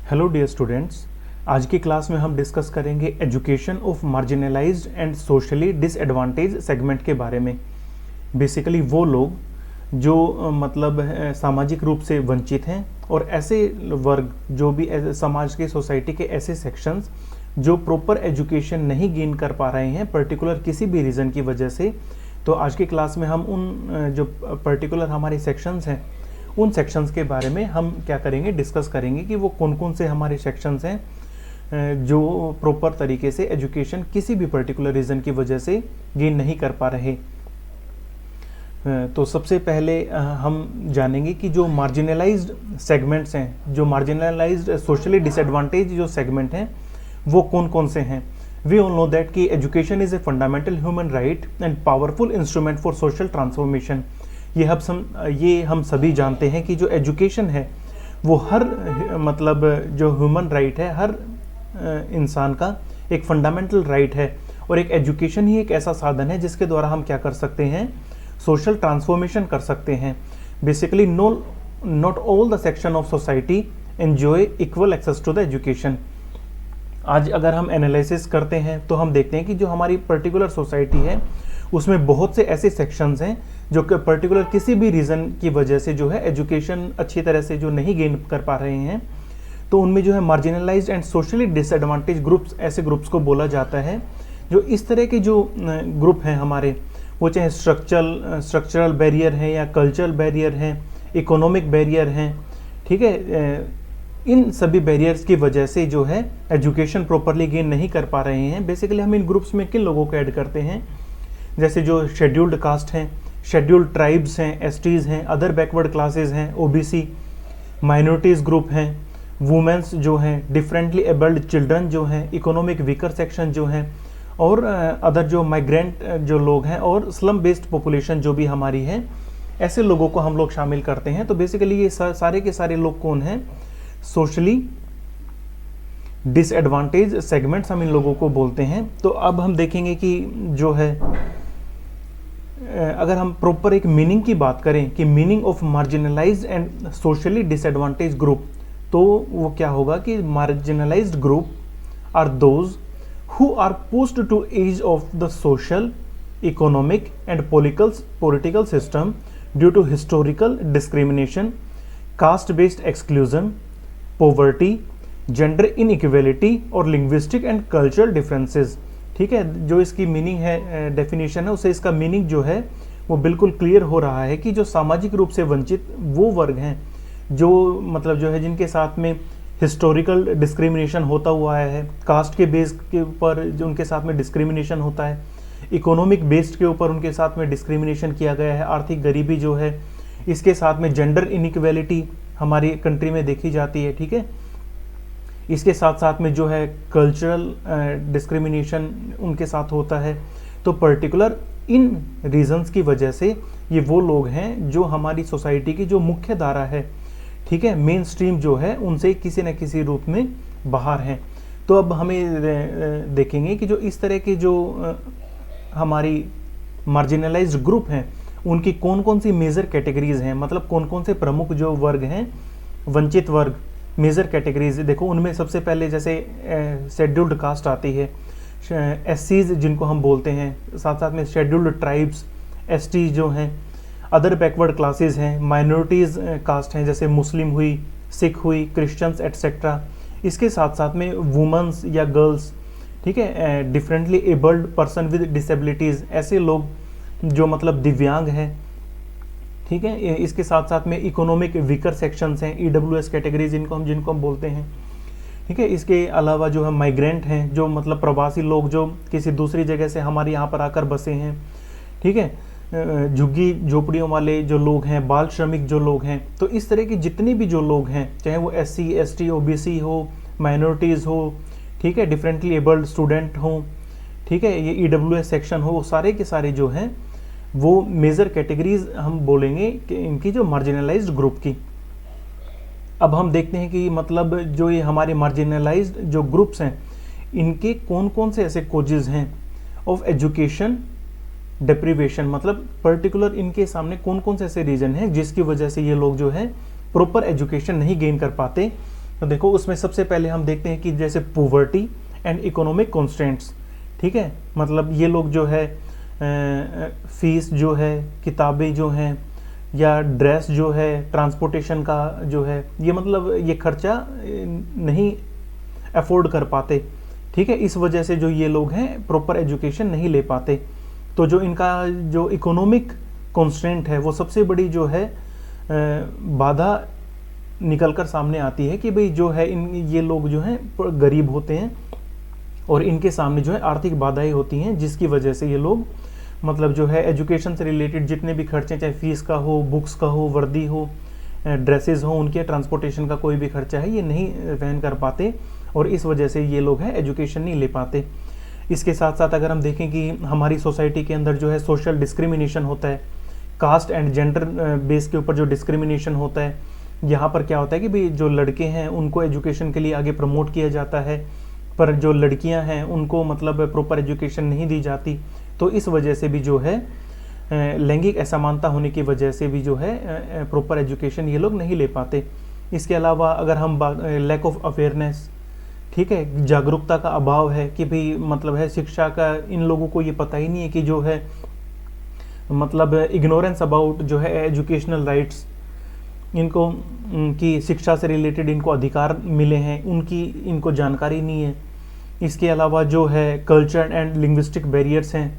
Hello dear students. आज की class में हम डिस्कस करेंगे education of marginalized and socially disadvantage segment के बारे में। बेसिकली वो लोग जो सामाजिक रूप से वंचित हैं और ऐसे वर्ग जो भी समाज के सोसाइटी के ऐसे सेक्शंस जो प्रॉपर एजुकेशन नहीं गेन कर पा रहे हैं पर्टिकुलर किसी भी रीज़न की वजह से। तो आज की क्लास में हम उन जो पर्टिकुलर हमारे सेक्शंस हैं उन सेक्शंस के बारे में हम क्या करेंगे, डिस्कस करेंगे कि वो कौन कौन से हमारे सेक्शंस हैं जो प्रॉपर तरीके से एजुकेशन किसी भी पर्टिकुलर रीज़न की वजह से गेन नहीं कर पा रहे। तो सबसे पहले हम जानेंगे कि जो मार्जिनलाइज्ड सेगमेंट्स हैं, जो मार्जिनलाइज्ड सोशली डिसएडवांटेज जो सेगमेंट हैं वो कौन कौन से हैं। वी ऑल नो दैट कि education is a fundamental human right and powerful instrument for social transformation. ये हम सभी जानते हैं कि जो एजुकेशन है वो हर जो ह्यूमन राइट है, हर इंसान का एक फंडामेंटल राइट है और एक एजुकेशन ही एक ऐसा साधन है जिसके द्वारा हम क्या कर सकते हैं, सोशल ट्रांसफॉर्मेशन कर सकते हैं। Basically not all the section of society enjoy equal access to the education. आज अगर हम एनालिसिस करते हैं तो हम देखते हैं कि जो हमारी पर्टिकुलर सोसाइटी है उसमें बहुत से ऐसे सेक्शंस हैं जो कि पर्टिकुलर किसी भी रीज़न की वजह से जो है एजुकेशन अच्छी तरह से जो नहीं गेन कर पा रहे हैं। तो उनमें जो है marginalised and socially disadvantage groups, ऐसे ग्रुप्स को बोला जाता है। जो इस तरह के जो ग्रुप हैं हमारे, वो चाहे स्ट्रक्चरल बैरियर हैं या कल्चरल बैरियर हैं, इकोनॉमिक बैरियर हैं, ठीक है, इन सभी बैरियर्स की वजह से जो है एजुकेशन प्रॉपरली गेन नहीं कर पा रहे हैं। बेसिकली हम इन ग्रुप्स में किन लोगों को ऐड करते हैं, जैसे जो शेड्यूल्ड कास्ट हैं, शेड्यूल्ड ट्राइब्स हैं, एसटीज़ हैं, अदर बैकवर्ड क्लासेस हैं, ओबीसी, माइनॉरिटीज़ ग्रुप हैं, वुमेंस जो हैं, डिफरेंटली एबल्ड चिल्ड्रन जो हैं, इकोनॉमिक वीकर सेक्शन जो हैं, और अदर जो माइग्रेंट जो लोग हैं, और स्लम बेस्ड पॉपुलेशन जो भी हमारी है, ऐसे लोगों को हम लोग शामिल करते हैं। तो बेसिकली ये सारे के सारे लोग कौन हैं, सोशली डिसएडवांटेज सेगमेंट्स हम इन लोगों को बोलते हैं। तो अब हम देखेंगे कि जो है अगर हम प्रॉपर एक मीनिंग की बात करें कि meaning of marginalized and socially disadvantage group, तो वो क्या होगा कि marginalized group are those who are pushed to edge of the social, economic and political system due to historical discrimination, caste based exclusion, poverty, gender inequality और linguistic and cultural differences. ठीक है, जो इसकी मीनिंग है, definition है, उससे इसका meaning जो है वो बिल्कुल क्लियर हो रहा है कि जो सामाजिक रूप से वंचित वो वर्ग हैं जो जो है जिनके साथ में हिस्टोरिकल डिस्क्रिमिनेशन होता हुआ है, कास्ट के बेस के ऊपर जो उनके साथ में डिस्क्रिमिनेशन होता है, इकोनॉमिक बेस्ड के ऊपर उनके साथ में डिस्क्रिमिनेशन किया गया है, आर्थिक गरीबी जो है, इसके साथ में जेंडर इनइक्वालिटी हमारी कंट्री में देखी जाती है। ठीक है, इसके साथ साथ में जो है कल्चरल डिस्क्रिमिनेशन उनके साथ होता है। तो पर्टिकुलर इन रीजंस की वजह से ये वो लोग हैं जो हमारी सोसाइटी की जो मुख्य धारा है, ठीक है, मेन स्ट्रीम जो है, उनसे किसी न किसी रूप में बाहर हैं। तो अब हमें देखेंगे कि जो इस तरह के जो हमारी मार्जिनलाइज्ड ग्रुप हैं उनकी कौन कौन सी मेजर कैटेगरीज हैं, मतलब कौन कौन से प्रमुख जो वर्ग हैं, वंचित वर्ग, मेजर कैटेगरीज। देखो उनमें सबसे पहले जैसे शेड्यूल्ड कास्ट आती है, एससीज जिनको हम बोलते हैं, साथ साथ में शेड्यूल्ड ट्राइब्स, एसटी जो हैं, अदर बैकवर्ड क्लासेस हैं, माइनॉरिटीज़ कास्ट हैं जैसे मुस्लिम हुई, सिख हुई, क्रिश्चियंस एट्सेट्रा। इसके साथ साथ में वुमेंस या गर्ल्स, ठीक है, differently abled person with disabilities, ऐसे लोग जो दिव्यांग हैं, ठीक है। इसके साथ साथ में इकोनॉमिक वीकर सेक्शंस हैं, ईडब्ल्यूएस कैटेगरी जिनको हम बोलते हैं, ठीक है। इसके अलावा जो है माइग्रेंट हैं, जो प्रवासी लोग जो किसी दूसरी जगह से हमारे यहाँ पर आकर बसे हैं, ठीक है, झुग्गी झोपड़ियों वाले जो लोग हैं, बाल श्रमिक जो लोग हैं। तो इस तरह की जितनी भी जो लोग हैं, चाहे वो एससी, एसटी, ओबीसी हो, माइनॉरिटीज़ हो, ठीक है, डिफरेंटली एबल्ड स्टूडेंट हों, ठीक है, ये ईडब्ल्यूएस सेक्शन हो, सारे के सारे जो हैं वो मेजर कैटेगरीज हम बोलेंगे कि इनकी जो मार्जिनलाइज्ड ग्रुप की। अब हम देखते हैं कि जो ये हमारे मार्जिनलाइज्ड जो ग्रुप्स हैं इनके कौन कौन से ऐसे कोजेज हैं ऑफ एजुकेशन डिप्रीवेशन, पर्टिकुलर इनके सामने कौन कौन से ऐसे रीजन हैं जिसकी वजह से ये लोग जो है प्रॉपर एजुकेशन नहीं गेन कर पाते। तो देखो उसमें सबसे पहले हम देखते हैं कि जैसे पोवर्टी एंड इकोनॉमिक कॉन्स्टेंट्स, ठीक है, मतलब ये लोग जो है फीस जो है, किताबें जो हैं, या ड्रेस जो है, ट्रांसपोर्टेशन का जो है, ये मतलब ये खर्चा नहीं अफोर्ड कर पाते, ठीक है। इस वजह से जो ये लोग हैं प्रॉपर एजुकेशन नहीं ले पाते। तो जो इनका जो इकोनॉमिक कॉन्स्टेंट है वो सबसे बड़ी जो है बाधा निकल कर सामने आती है कि भाई जो है ये लोग जो हैं गरीब होते हैं और इनके सामने जो है आर्थिक बाधाएं होती हैं, जिसकी वजह से ये लोग मतलब जो है एजुकेशन से रिलेटेड जितने भी खर्चे, चाहे फीस का हो, बुक्स का हो, वर्दी हो, ड्रेसेस हो, उनके ट्रांसपोर्टेशन का कोई भी खर्चा है ये नहीं वहन कर पाते और इस वजह से ये लोग हैं एजुकेशन नहीं ले पाते। इसके साथ साथ अगर हम देखें कि हमारी सोसाइटी के अंदर जो है सोशल डिस्क्रिमिनेशन होता है, कास्ट एंड जेंडर बेस के ऊपर जो डिस्क्रिमिनेशन होता है, यहाँ पर क्या होता है कि भाई जो लड़के हैं उनको एजुकेशन के लिए आगे प्रमोट किया जाता है, पर जो लड़कियां हैं उनको मतलब प्रॉपर एजुकेशन नहीं दी जाती। तो इस वजह से भी जो है लैंगिक असमानता होने की वजह से भी जो है प्रॉपर एजुकेशन ये लोग नहीं ले पाते। इसके अलावा अगर हम लैक ऑफ अवेयरनेस, ठीक है, जागरूकता का अभाव है कि भाई मतलब है शिक्षा का इन लोगों को ये पता ही नहीं है कि जो है मतलब इग्नोरेंस अबाउट जो है एजुकेशनल राइट्स, इनको की शिक्षा से रिलेटेड इनको अधिकार मिले हैं उनकी इनको जानकारी नहीं है। इसके अलावा जो है कल्चर एंड लिंग्विस्टिक बैरियर्स हैं,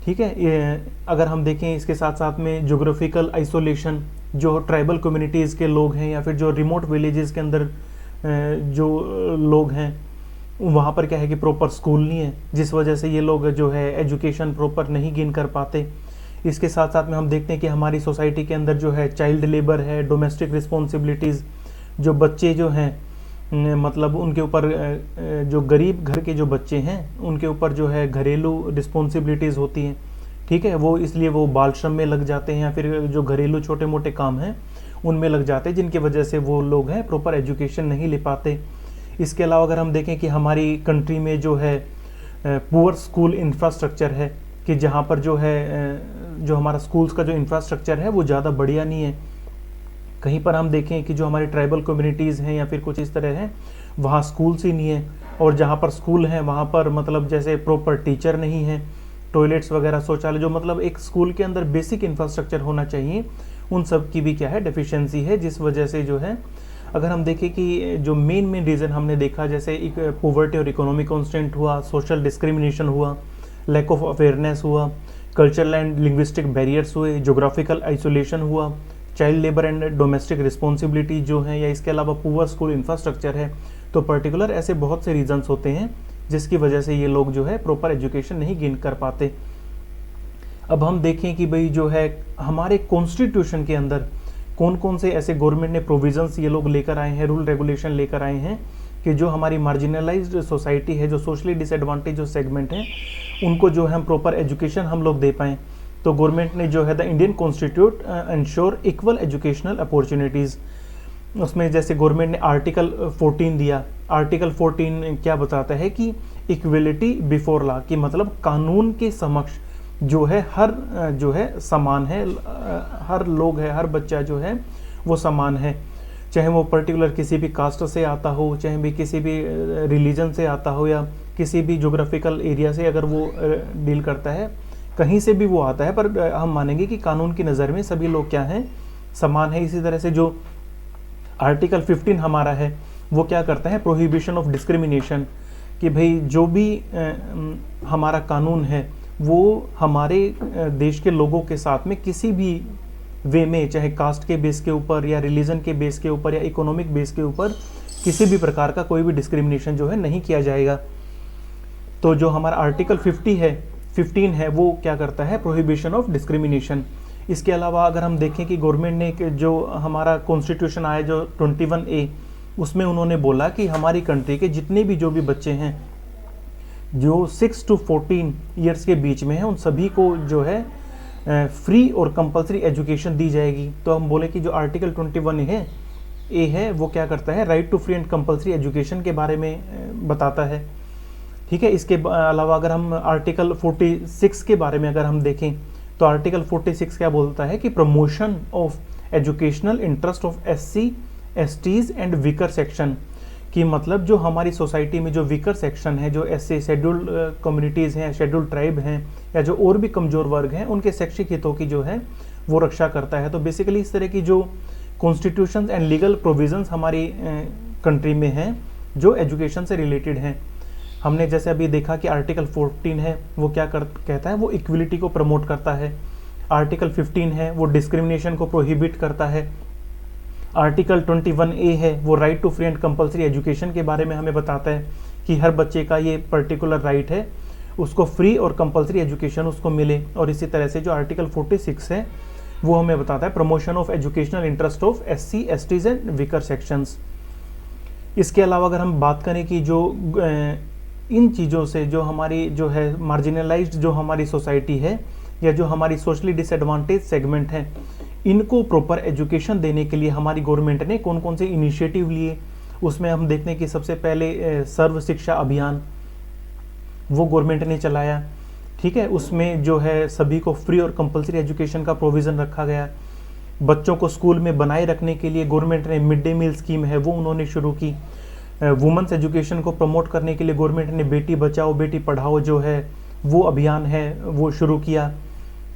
ठीक है, ये अगर हम देखें इसके साथ साथ में ज्योग्राफिकल आइसोलेशन, जो ट्राइबल कम्युनिटीज़ के लोग हैं या फिर जो रिमोट विलेजेस के अंदर जो लोग हैं वहाँ पर क्या है कि प्रॉपर स्कूल नहीं है, जिस वजह से ये लोग जो है एजुकेशन प्रॉपर नहीं गेन कर पाते। इसके साथ साथ में हम देखते हैं कि हमारी सोसाइटी के अंदर जो है चाइल्ड लेबर है, डोमेस्टिक रिस्पॉन्सिबिलिटीज़, जो बच्चे जो हैं मतलब उनके ऊपर जो गरीब घर के जो बच्चे हैं उनके ऊपर जो है घरेलू रिस्पॉन्सिबिलिटीज़ होती हैं, ठीक है, वो इसलिए वो बाल श्रम में लग जाते हैं या फिर जो घरेलू छोटे मोटे काम हैं उनमें लग जाते हैं, जिनकी वजह से वो लोग हैं प्रॉपर एजुकेशन नहीं ले पाते। इसके अलावा अगर हम देखें कि हमारी कंट्री में जो है पुअर स्कूल इंफ्रास्ट्रक्चर है, कि जहाँ पर जो है जो हमारा स्कूल्स का जो इंफ्रास्ट्रक्चर है वो ज़्यादा बढ़िया नहीं है। कहीं पर हम देखें कि जो हमारी ट्राइबल कम्युनिटीज़ हैं या फिर कुछ इस तरह हैं वहाँ स्कूल्स ही नहीं है, और जहाँ पर स्कूल हैं वहाँ पर मतलब जैसे प्रॉपर टीचर नहीं है, टॉयलेट्स वगैरह, शौचालय, जो मतलब एक स्कूल के अंदर बेसिक इंफ्रास्ट्रक्चर होना चाहिए, उन सब की भी क्या है डेफिशिएंसी है, जिस वजह से जो है अगर हम देखें कि जो मेन रीज़न हमने देखा जैसे एक पॉवर्टी और इकोनॉमिक कॉन्स्टेंट हुआ, सोशल डिस्क्रिमिनेशन हुआ, लैक ऑफ अवेयरनेस हुआ, कल्चरल एंड लिंग्विस्टिक बैरियर्स हुए, जोग्राफिकल आइसोलेशन हुआ, child labour and domestic responsibility जो है, या इसके अलावा पुअर स्कूल इंफ्रास्ट्रक्चर है, तो पर्टिकुलर ऐसे बहुत से रीजंस होते हैं जिसकी वजह से ये लोग जो है प्रॉपर एजुकेशन नहीं गेन कर पाते। अब हम देखें कि भाई जो है हमारे कॉन्स्टिट्यूशन के अंदर कौन कौन से ऐसे गवर्नमेंट ने प्रोविजंस ये लोग लेकर आए हैं, रूल रेगुलेशन लेकर आए हैं कि जो हमारी मार्जिनलाइज्ड सोसाइटी है, जो सोशली डिसएडवांटेज जो सेगमेंट है, उनको जो है हम प्रॉपर एजुकेशन हम लोग दे पाएँ। तो गवर्नमेंट ने जो है the Indian constitute ensure equal educational opportunities, उसमें जैसे गवर्नमेंट ने आर्टिकल 14 दिया। आर्टिकल 14 क्या बताता है कि इक्वलिटी बिफोर लॉ, कि मतलब कानून के समक्ष जो है हर जो है समान है, हर लोग है, हर बच्चा जो है वो समान है, चाहे वो पर्टिकुलर किसी भी कास्ट से आता हो, चाहे भी किसी भी रिलीजन से आता हो, या किसी भी जोग्राफिकल एरिया से अगर वो डील करता है, कहीं से भी वो आता है, पर हम मानेंगे कि कानून की नज़र में सभी लोग क्या हैं, समान है। इसी तरह से जो आर्टिकल 15 हमारा है वो क्या करता है, प्रोहिबिशन ऑफ डिस्क्रिमिनेशन, कि भाई जो भी हमारा कानून है वो हमारे देश के लोगों के साथ में किसी भी वे में, चाहे कास्ट के बेस के ऊपर या रिलीजन के बेस के ऊपर या इकोनॉमिक बेस के ऊपर, किसी भी प्रकार का कोई भी डिस्क्रिमिनेशन जो है नहीं किया जाएगा। तो जो हमारा आर्टिकल 15 है वो क्या करता है, प्रोहिबिशन ऑफ डिस्क्रिमिनेशन। इसके अलावा अगर हम देखें कि गवर्नमेंट ने जो हमारा कॉन्स्टिट्यूशन आया जो 21A, उसमें उन्होंने बोला कि हमारी कंट्री के जितने भी जो भी बच्चे हैं जो 6 to 14 ईयर्स के बीच में हैं, उन सभी को जो है फ्री और कंपलसरी एजुकेशन दी जाएगी। तो हम बोले कि जो आर्टिकल 21A है वो क्या करता है, right to free and compulsory education के बारे में बताता है, ठीक है। इसके अलावा अगर हम आर्टिकल 46 के बारे में अगर हम देखें तो आर्टिकल 46 क्या बोलता है कि promotion of educational interest of SC, STs and weaker section, कि मतलब जो हमारी सोसाइटी में जो वीकर सेक्शन है, जो ऐसे शेड्यूल्ड कम्युनिटीज़ हैं, शेड्यूल्ड ट्राइब हैं, या जो और भी कमज़ोर वर्ग हैं, उनके शैक्षिक हितों की जो है वो रक्षा करता है। तो बेसिकली इस तरह की जो कॉन्स्टिट्यूशन एंड लीगल प्रोविजंस हमारी कंट्री में हैं जो एजुकेशन से रिलेटेड हैं। हमने जैसे अभी देखा कि आर्टिकल 14 है वो क्या कहता है, वो इक्वलिटी को प्रमोट करता है। आर्टिकल 15 है वो डिस्क्रिमिनेशन को प्रोहिबिट करता है। आर्टिकल 21A है वो right to free and compulsory education के बारे में हमें बताता है कि हर बच्चे का ये पर्टिकुलर राइट है, उसको फ्री और कंपलसरी एजुकेशन उसको मिले। और इसी तरह से जो आर्टिकल 46 है वो हमें बताता है promotion of educational interest of SC, STs and weaker sections. इसके अलावा अगर हम बात करें कि जो इन चीज़ों से जो हमारी जो है मार्जिनलाइज्ड जो हमारी सोसाइटी है या जो हमारी सोशली डिसएडवांटेज सेगमेंट है, इनको प्रॉपर एजुकेशन देने के लिए हमारी गवर्नमेंट ने कौन कौन से इनिशिएटिव लिए, उसमें हम देखते हैं कि सबसे पहले सर्व शिक्षा अभियान वो गवर्नमेंट ने चलाया। ठीक है, उसमें जो है सभी को फ्री और कंपलसरी एजुकेशन का प्रोविज़न रखा गया। बच्चों को स्कूल में बनाए रखने के लिए गवर्नमेंट ने मिड डे मील स्कीम है वो उन्होंने शुरू की। वुमेंस एजुकेशन को प्रमोट करने के लिए गवर्नमेंट ने बेटी बचाओ बेटी पढ़ाओ जो है वो अभियान है वो शुरू किया,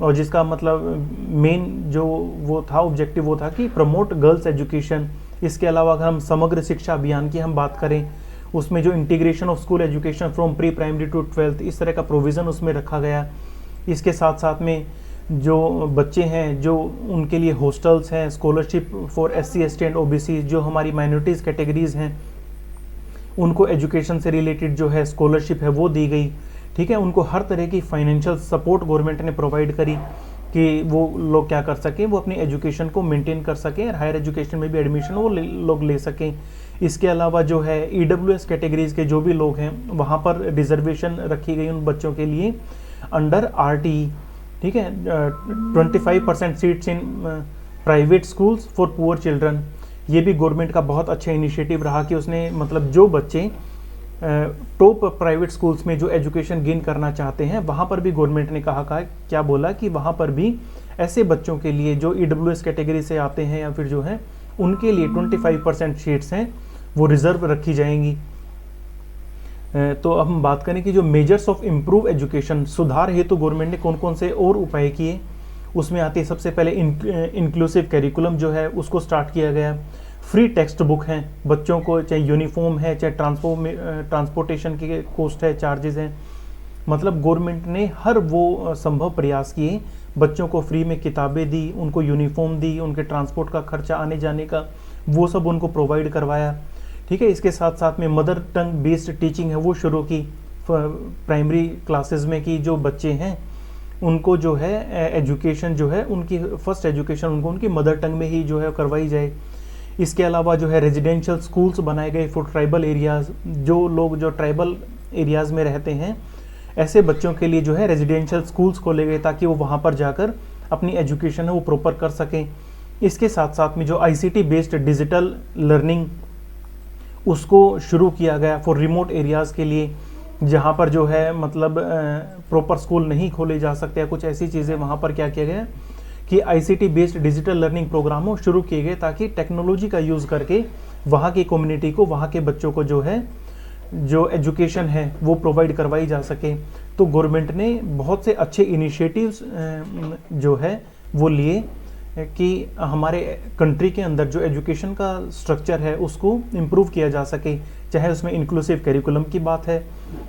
और जिसका मतलब मेन जो वो था ऑब्जेक्टिव वो था कि प्रमोट गर्ल्स एजुकेशन। इसके अलावा अगर हम समग्र शिक्षा अभियान की हम बात करें, उसमें जो integration of school education from pre primary to 12th इस तरह का प्रोविज़न उसमें रखा गया। इसके साथ साथ में जो बच्चे हैं जो उनके लिए हॉस्टल्स हैं, scholarship for SC, ST and OBC जो हमारी माइनॉरिटीज़ कैटेगरीज़ हैं उनको एजुकेशन से रिलेटेड जो है स्कॉलरशिप है वो दी गई। ठीक है, उनको हर तरह की फाइनेंशियल सपोर्ट गवर्नमेंट ने प्रोवाइड करी कि वो लोग क्या कर सकें, वो अपनी एजुकेशन को मेंटेन कर सकें और हायर एजुकेशन में भी एडमिशन वो लोग ले सकें। इसके अलावा जो है EWS कैटेगरीज़ के जो भी लोग हैं वहाँ पर रिजर्वेशन रखी गई उन बच्चों के लिए अंडर RTE। ठीक है, 25% seats in private schools for poor children, ये भी गवर्नमेंट का बहुत अच्छा इनिशिएटिव रहा कि उसने मतलब जो बच्चे टॉप प्राइवेट स्कूल्स में जो एजुकेशन गेन करना चाहते हैं वहाँ पर भी गवर्नमेंट ने कहा क्या बोला कि वहाँ पर भी ऐसे बच्चों के लिए जो EWS कैटेगरी से आते हैं या फिर जो है उनके लिए 25% सीट्स हैं वो रिजर्व रखी जाएंगी। तो अब हम बात करें कि जो मेजर्स ऑफ इम्प्रूव एजुकेशन, सुधार हेतु गवर्नमेंट ने कौन कौन से और उपाय किए, उसमें आती है सबसे पहले इंक्लूसिव करिकुलम जो है उसको स्टार्ट किया गया। फ्री टेक्स्ट बुक हैं बच्चों को, चाहे यूनिफॉर्म है चाहे ट्रांसपोर्टेशन की कॉस्ट है, चार्जेस हैं, मतलब गवर्नमेंट ने हर वो संभव प्रयास किए, बच्चों को फ्री में किताबें दी, उनको यूनिफॉर्म दी, उनके ट्रांसपोर्ट का खर्चा आने जाने का वो सब उनको प्रोवाइड करवाया। ठीक है, इसके साथ साथ में मदर टंग बेस्ड टीचिंग है वो शुरू की प्राइमरी क्लासेस में कि जो बच्चे हैं उनको जो है एजुकेशन जो है उनकी फर्स्ट एजुकेशन उनको उनकी मदर टंग में ही जो है करवाई जाए। इसके अलावा जो है रेजिडेंशियल स्कूल्स बनाए गए फॉर ट्राइबल एरियाज़, जो लोग जो ट्राइबल एरियाज़ में रहते हैं ऐसे बच्चों के लिए जो है रेजिडेंशियल स्कूल्स खोले गए ताकि वो वहाँ पर जाकर अपनी एजुकेशन है वो प्रॉपर कर सकें। इसके साथ साथ में जो ICT बेस्ड डिजिटल लर्निंग उसको शुरू किया गया फॉर रिमोट एरियाज़ के लिए, जहाँ पर जो है मतलब प्रॉपर स्कूल नहीं खोले जा सकते या कुछ ऐसी चीज़ें, वहाँ पर क्या किया गया कि ICT बेस्ड डिजिटल लर्निंग प्रोग्रामों शुरू किए गए ताकि टेक्नोलॉजी का यूज़ करके वहाँ की कम्युनिटी को, वहाँ के बच्चों को जो है जो एजुकेशन है वो प्रोवाइड करवाई जा सके। तो गवर्नमेंट ने बहुत से अच्छे इनिशिएटिव्स जो है वो लिए कि हमारे कंट्री के अंदर जो एजुकेशन का स्ट्रक्चर है उसको इम्प्रूव किया जा सके, चाहे उसमें इंक्लूसिव करिकुलम की बात है,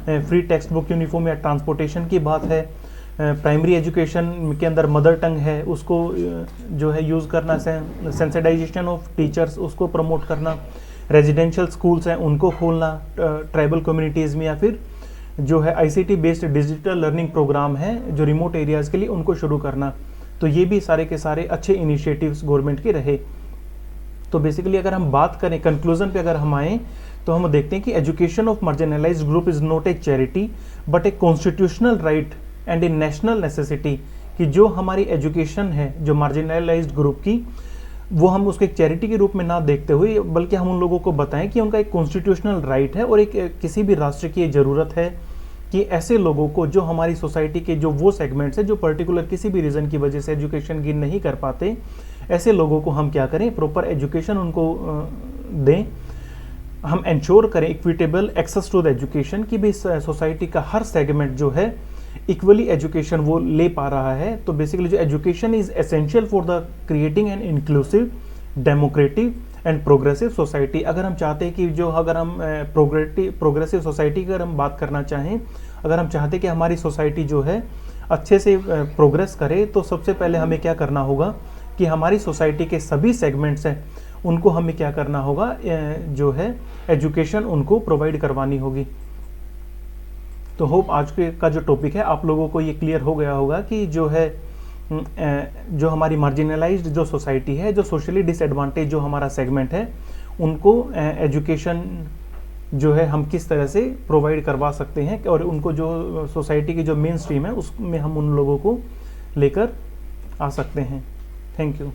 फ्री टेक्स्ट बुक यूनिफॉर्म या ट्रांसपोर्टेशन की बात है, प्राइमरी एजुकेशन के अंदर मदर टंग है उसको जो है यूज़ करना, सेंसिटाइजेशन ऑफ टीचर्स उसको प्रमोट करना, रेजिडेंशियल स्कूल्स हैं उनको खोलना ट्राइबल कम्युनिटीज़ में, या फिर जो है ICT based digital learning program है जो रिमोट एरियाज़ के लिए उनको शुरू करना। तो ये भी सारे के सारे अच्छे इनिशिएटिव्स गवर्नमेंट के रहे। तो बेसिकली अगर हम बात करें कंक्लूजन पे अगर हम आएँ तो हम देखते हैं कि education of marginalised group is not a charity but a constitutional right and A national necessity, कि जो हमारी एजुकेशन है जो मार्जिनलाइज्ड ग्रुप की वो हम उसको एक चैरिटी के रूप में ना देखते हुए बल्कि हम उन लोगों को बताएं कि उनका एक कॉन्स्टिट्यूशनल राइट है और एक किसी भी राष्ट्र की ज़रूरत है कि ऐसे लोगों को जो हमारी सोसाइटी के जो वो सेगमेंट्स हैं जो पर्टिकुलर किसी भी रीज़न की वजह से एजुकेशन गेन नहीं कर पाते, ऐसे लोगों को हम क्या करें प्रॉपर एजुकेशन उनको दें। हम इंश्योर करें equitable access to the education, कि भी सोसाइटी का हर सेगमेंट जो है इक्वली एजुकेशन वो ले पा रहा है। तो बेसिकली जो education is essential for the creating an inclusive democratic and progressive society. अगर हम चाहते हैं कि जो अगर हम प्रोग्रेसिव सोसाइटी की अगर हम बात करना चाहें, अगर हम चाहते हैं कि हमारी सोसाइटी जो है अच्छे से प्रोग्रेस करे, तो सबसे पहले हमें क्या करना होगा कि हमारी सोसाइटी के सभी सेगमेंट्स हैं उनको हमें क्या करना होगा, जो है एजुकेशन उनको प्रोवाइड करवानी होगी। तो होप आज के का जो टॉपिक है आप लोगों को ये क्लियर हो गया होगा कि जो है जो हमारी मार्जिनलाइज्ड जो सोसाइटी है, जो सोशली डिसएडवांटेज जो हमारा सेगमेंट है, उनको एजुकेशन जो है हम किस तरह से प्रोवाइड करवा सकते हैं, और उनको जो सोसाइटी की जो मेन स्ट्रीम है उसमें हम उन लोगों को लेकर आ सकते हैं। Thank you.